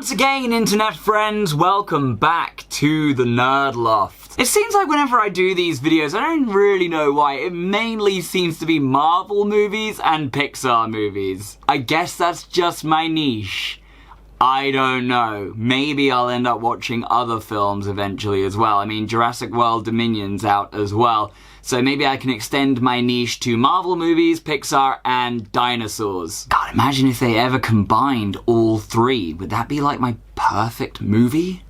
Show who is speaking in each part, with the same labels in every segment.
Speaker 1: Once again, internet friends, welcome back to the Nerd Loft. It seems like whenever I do these videos, I don't really know why. It mainly seems to be Marvel movies and Pixar movies. I guess that's just my niche. I don't know. Maybe I'll end up watching other films eventually as well. I mean, Jurassic World Dominion's out as well. So maybe I can extend my niche to Marvel movies, Pixar, and dinosaurs. God, imagine if they ever combined all three. Would that be like my perfect movie?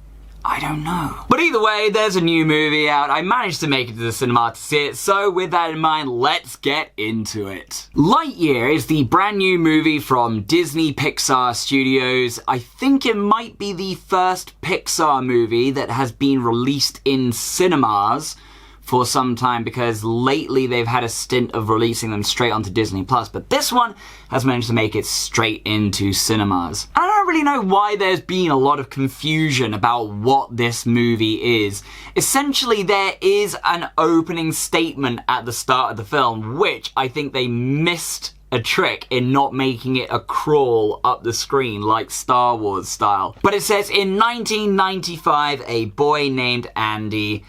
Speaker 1: I don't know. But either way, there's a new movie out. I managed to make it to the cinema to see it, so with that in mind, let's get into it. Lightyear is the brand new movie from Disney Pixar Studios. I think it might be the first Pixar movie that has been released in cinemas for some time, because lately they've had a stint of releasing them straight onto Disney+, but this one has managed to make it straight into cinemas. I don't really know why there's been a lot of confusion about what this movie is. Essentially, there is an opening statement at the start of the film, which I think they missed a trick in not making it a crawl up the screen like Star Wars style. But it says, in 1995, a boy named Andy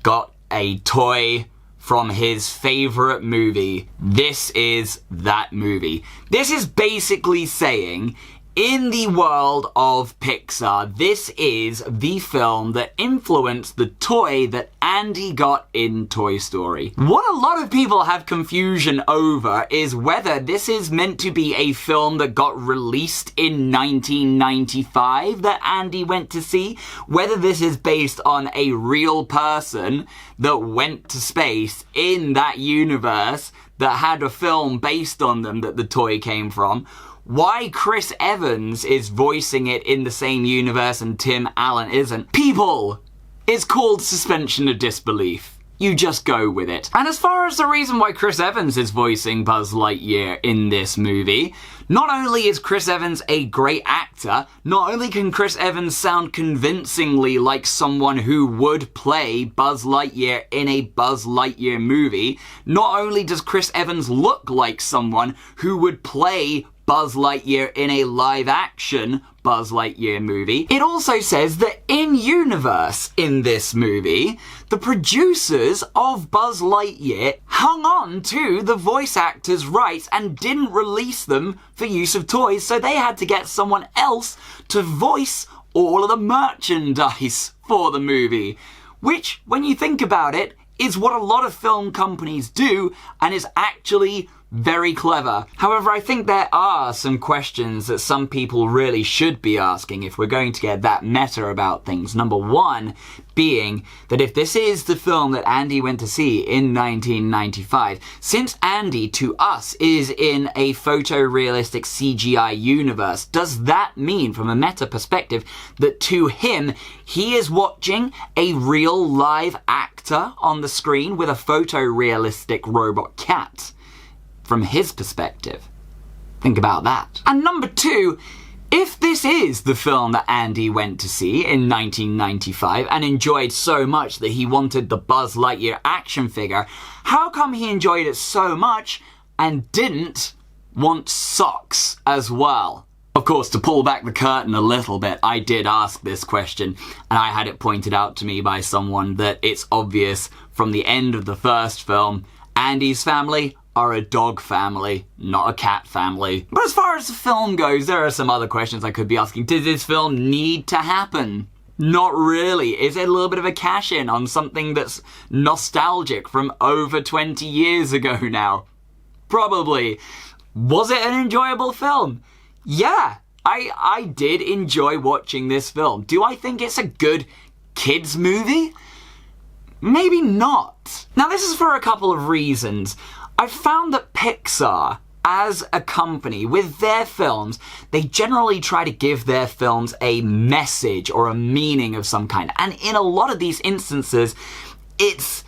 Speaker 1: got a toy from his favorite movie. This is that movie. This is basically saying, in the world of Pixar, this is the film that influenced the toy that Andy got in Toy Story. What a lot of people have confusion over is whether this is meant to be a film that got released in 1995 that Andy went to see, whether this is based on a real person that went to space in that universe that had a film based on them that the toy came from, why Chris Evans is voicing it in the same universe and Tim Allen isn't. People, it's called suspension of disbelief. You just go with it. And as far as the reason why Chris Evans is voicing Buzz Lightyear in this movie, not only is Chris Evans a great actor, not only can Chris Evans sound convincingly like someone who would play Buzz Lightyear in a Buzz Lightyear movie, not only does Chris Evans look like someone who would play Buzz Lightyear in a live-action Buzz Lightyear movie, it also says that in-universe in this movie, the producers of Buzz Lightyear hung on to the voice actors' rights and didn't release them for use of toys, so they had to get someone else to voice all of the merchandise for the movie. Which, when you think about it, is what a lot of film companies do, and is actually very clever. However, I think there are some questions that some people really should be asking if we're going to get that meta about things. Number one being that if this is the film that Andy went to see in 1995, since Andy, to us, is in a photorealistic CGI universe, does that mean, from a meta perspective, that to him, he is watching a real live actor on the screen with a photorealistic robot cat? From his perspective. Think about that. And number two, if this is the film that Andy went to see in 1995 and enjoyed so much that he wanted the Buzz Lightyear action figure, how come he enjoyed it so much and didn't want socks as well? Of course, to pull back the curtain a little bit, I did ask this question, and I had it pointed out to me by someone that it's obvious from the end of the first film, Andy's family are a dog family, not a cat family. But as far as the film goes, there are some other questions I could be asking. Did this film need to happen? Not really. Is it a little bit of a cash-in on something that's nostalgic from over 20 years ago now? Probably. Was it an enjoyable film? Yeah, I did enjoy watching this film. Do I think it's a good kids movie? Maybe not. Now, this is for a couple of reasons. I've found that Pixar, as a company, with their films, they generally try to give their films a message or a meaning of some kind. And in a lot of these instances, it's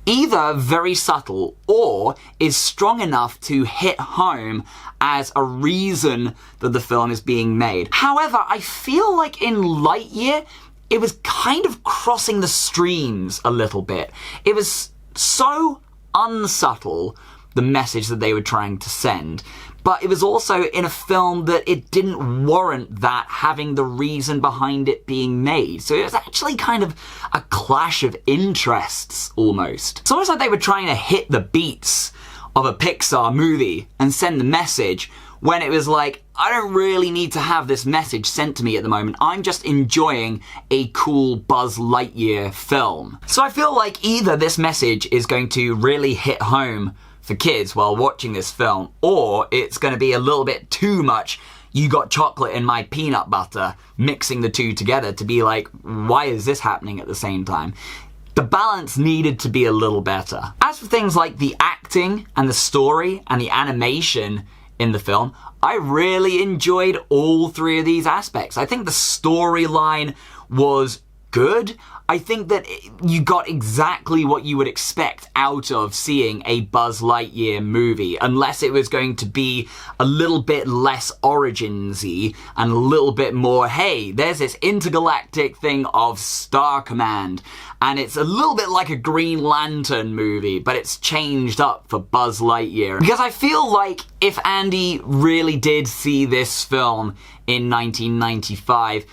Speaker 1: either very subtle or is strong enough to hit home as a reason that the film is being made. However, I feel like in Lightyear, it was kind of crossing the streams a little bit. It was so unsubtle, the message that they were trying to send, but it was also in a film that it didn't warrant that having the reason behind it being made. So it was actually kind of a clash of interests, almost. It's almost like they were trying to hit the beats of a Pixar movie and send the message, when it was like, I don't really need to have this message sent to me at the moment. I'm just enjoying a cool Buzz Lightyear film. So I feel like either this message is going to really hit home for kids while watching this film, or it's going to be a little bit too much you got chocolate in my peanut butter, mixing the two together to be like, why is this happening at the same time? The balance needed to be a little better. As for things like the acting and the story and the animation in the film, I really enjoyed all three of these aspects. I think the storyline was good. I think that you got exactly what you would expect out of seeing a Buzz Lightyear movie, unless it was going to be a little bit less Origins-y and a little bit more, hey, there's this intergalactic thing of Star Command, and it's a little bit like a Green Lantern movie, but it's changed up for Buzz Lightyear. Because I feel like if Andy really did see this film in 1995,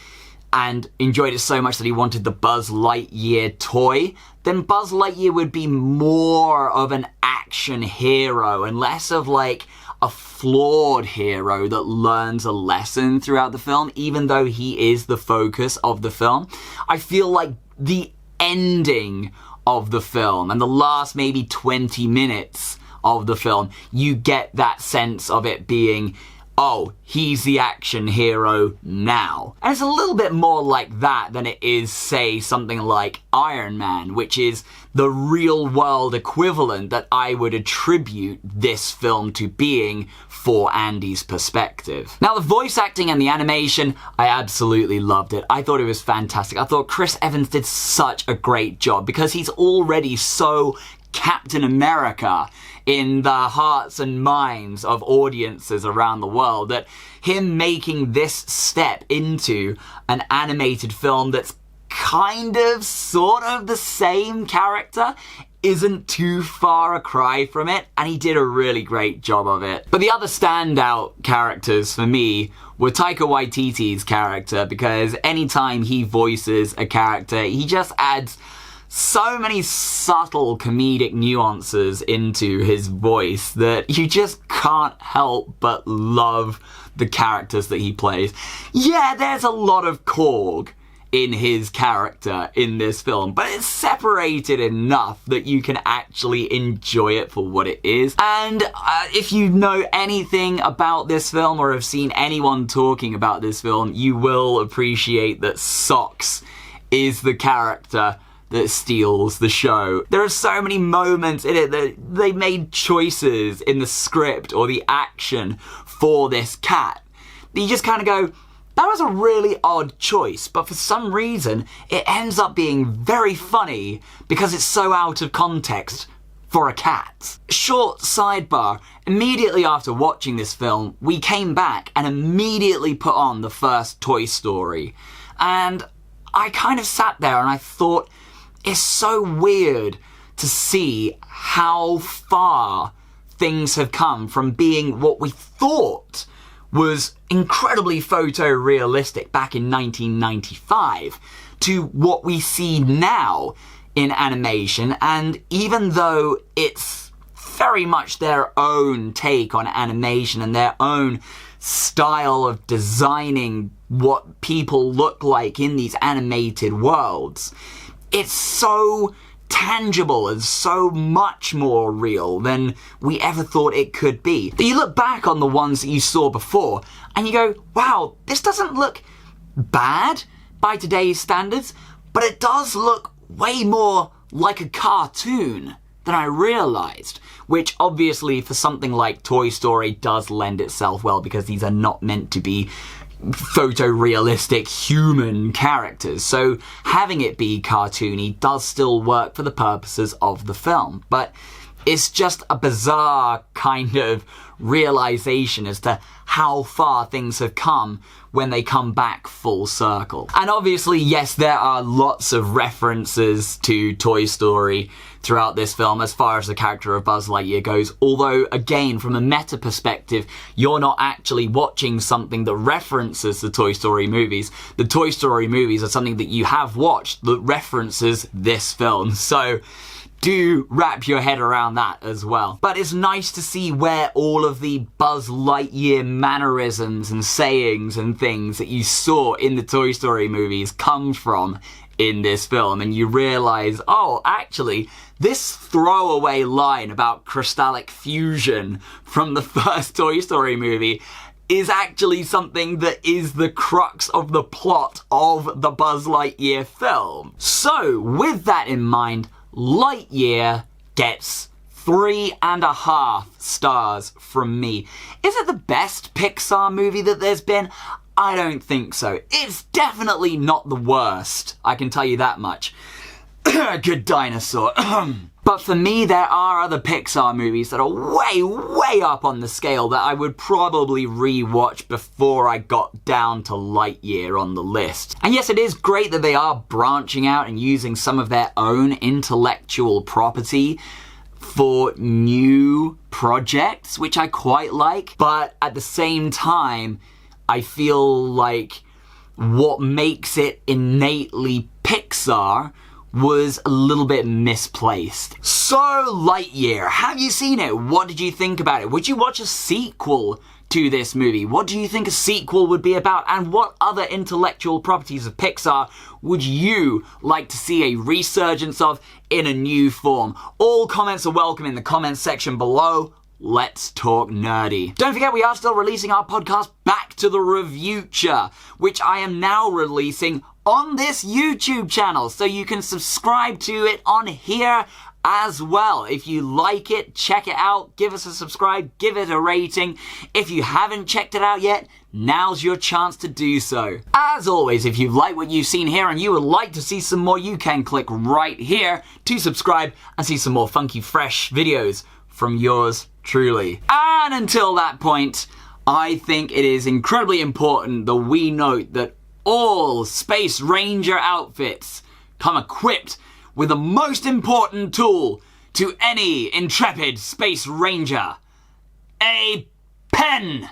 Speaker 1: and enjoyed it so much that he wanted the Buzz Lightyear toy, then Buzz Lightyear would be more of an action hero and less of like a flawed hero that learns a lesson throughout the film, even though he is the focus of the film. I feel like the ending of the film and the last maybe 20 minutes of the film, you get that sense of it being, oh, he's the action hero now. And it's a little bit more like that than it is, say, something like Iron Man, which is the real world equivalent that I would attribute this film to being for Andy's perspective. Now, the voice acting and the animation, I absolutely loved it. I thought it was fantastic. I thought Chris Evans did such a great job because he's already so Captain America in the hearts and minds of audiences around the world, that him making this step into an animated film that's kind of, sort of the same character isn't too far a cry from it, and he did a really great job of it. But the other standout characters for me were Taika Waititi's character, because anytime he voices a character, he just adds so many subtle comedic nuances into his voice that you just can't help but love the characters that he plays. Yeah, there's a lot of Korg in his character in this film, but it's separated enough that you can actually enjoy it for what it is. And if you know anything about this film or have seen anyone talking about this film, you will appreciate that Socks is the character that steals the show. There are so many moments in it that they made choices in the script or the action for this cat that you just kind of go, that was a really odd choice, but for some reason it ends up being very funny because it's so out of context for a cat. Short sidebar, immediately after watching this film, we came back and immediately put on the first Toy Story. And I kind of sat there and I thought, it's so weird to see how far things have come from being what we thought was incredibly photorealistic back in 1995 to what we see now in animation. And even though it's very much their own take on animation and their own style of designing what people look like in these animated worlds, it's so tangible and so much more real than we ever thought it could be. That you look back on the ones that you saw before and you go, wow, this doesn't look bad by today's standards, but it does look way more like a cartoon than I realised, which obviously for something like Toy Story does lend itself well because these are not meant to be photorealistic human characters, so having it be cartoony does still work for the purposes of the film. But It's just a bizarre kind of realization as to how far things have come when they come back full circle. And obviously, yes, there are lots of references to Toy Story throughout this film as far as the character of Buzz Lightyear goes, although again, from a meta perspective, you're not actually watching something that references the Toy Story movies. The Toy Story movies are something that you have watched that references this film, so do wrap your head around that as well. But it's nice to see where all of the Buzz Lightyear mannerisms and sayings and things that you saw in the Toy Story movies come from in this film, and you realize, oh, actually, this throwaway line about crystallic fusion from the first Toy Story movie is actually something that is the crux of the plot of the Buzz Lightyear film. So, with that in mind, Lightyear gets 3.5 stars from me. Is it the best Pixar movie that there's been? I don't think so. It's definitely not the worst, I can tell you that much. Good dinosaur. But for me, there are other Pixar movies that are way, way up on the scale that I would probably re-watch before I got down to Lightyear on the list. And yes, it is great that they are branching out and using some of their own intellectual property for new projects, which I quite like. But at the same time, I feel like what makes it innately Pixar was a little bit misplaced. So, Lightyear, have you seen it? What did you think about it? Would you watch a sequel to this movie? What do you think a sequel would be about? And what other intellectual properties of Pixar would you like to see a resurgence of in a new form? All comments are welcome in the comments section below. Let's talk nerdy. Don't forget, we are still releasing our podcast Back to the Reviewture, which I am now releasing on this YouTube channel, so you can subscribe to it on here as well. If you like it, check it out, give us a subscribe, give it a rating. If you haven't checked it out yet, now's your chance to do so. As always, if you've liked what you've seen here and you would like to see some more, you can click right here to subscribe and see some more funky, fresh videos from yours truly. And until that point, I think it is incredibly important that we note that all Space Ranger outfits come equipped with the most important tool to any intrepid Space Ranger: a pen!